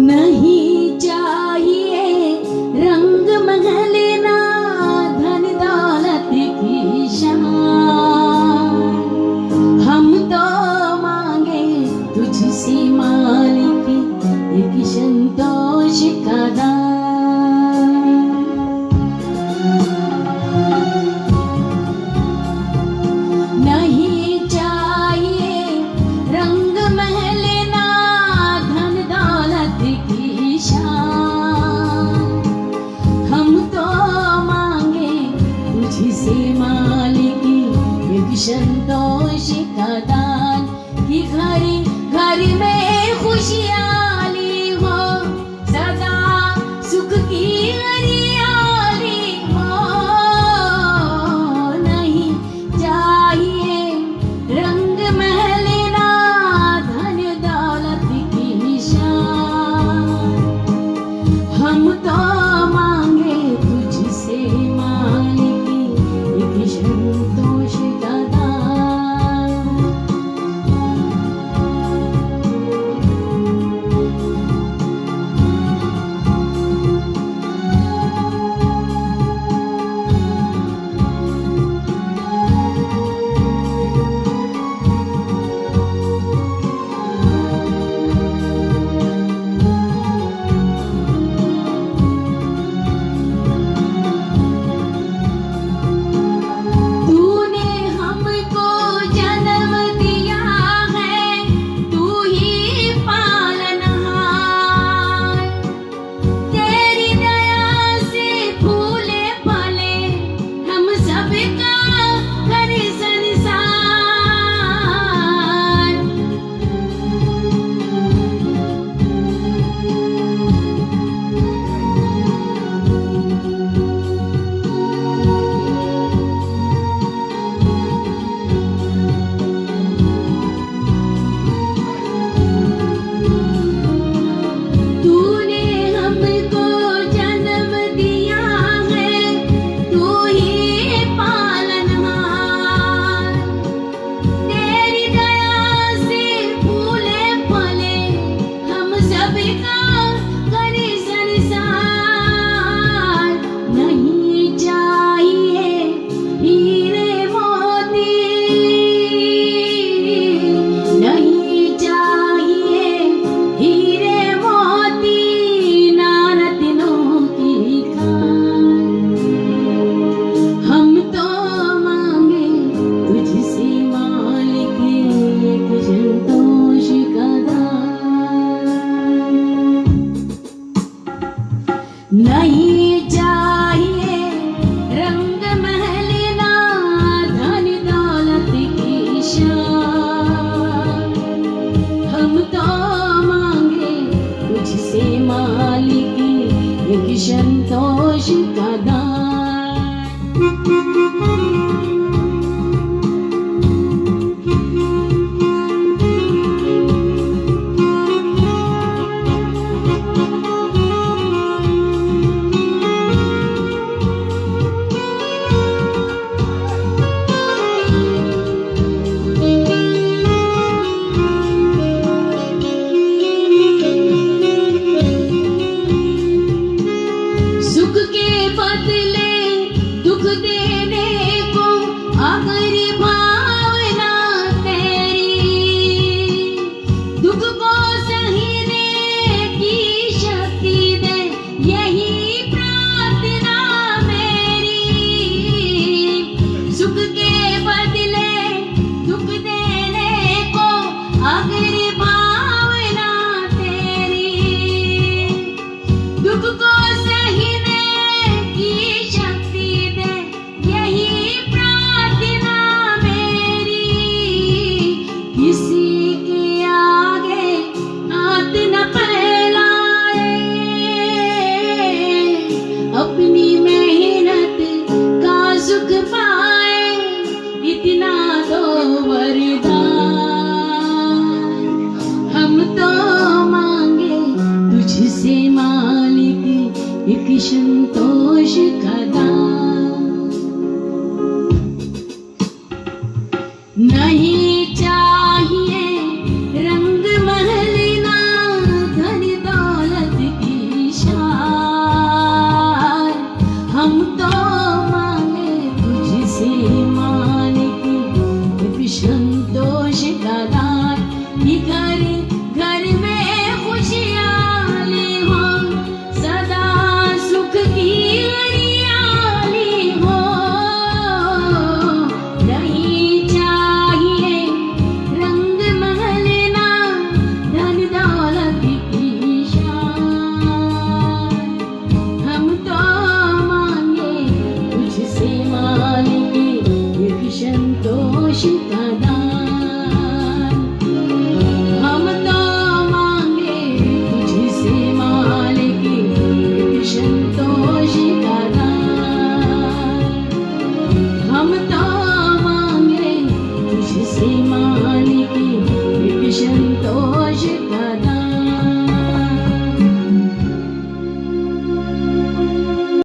नहीं चाहिए रंग महल ना धन दौलत की शान, हम तो मांगे तुझसे मालिक एक संतोष का दान। नहीं चाहिए रंग महल ना धन दौलत की शान, हम तो मांगे तुझसे मालिक एक संतोष का दान। कि घर घर में खुशहाली हो, सदा सुख की हरियाली हो। नहीं चाहिए रंग महल ना धन दौलत की शान, हम तो मांगे तुझसे मालिक एक संतोष का दान। नहीं चाहिए रंग महल ना धन दौलत की शान, हम तो मांगे तुझसे मालिक एक संतोष का दान। सुख के बदले दुख देने को अगर भावना तेरी, दुख को सहने की शक्ति दे यही प्रार्थना मेरी। सुख के बदले दुख देने को अगर भावना तेरी, दुख को अपनी मेहनत का सुख पाए इतना दो वरदान, हम तो मांगे तुझसे मालिक एक संतोष का दान।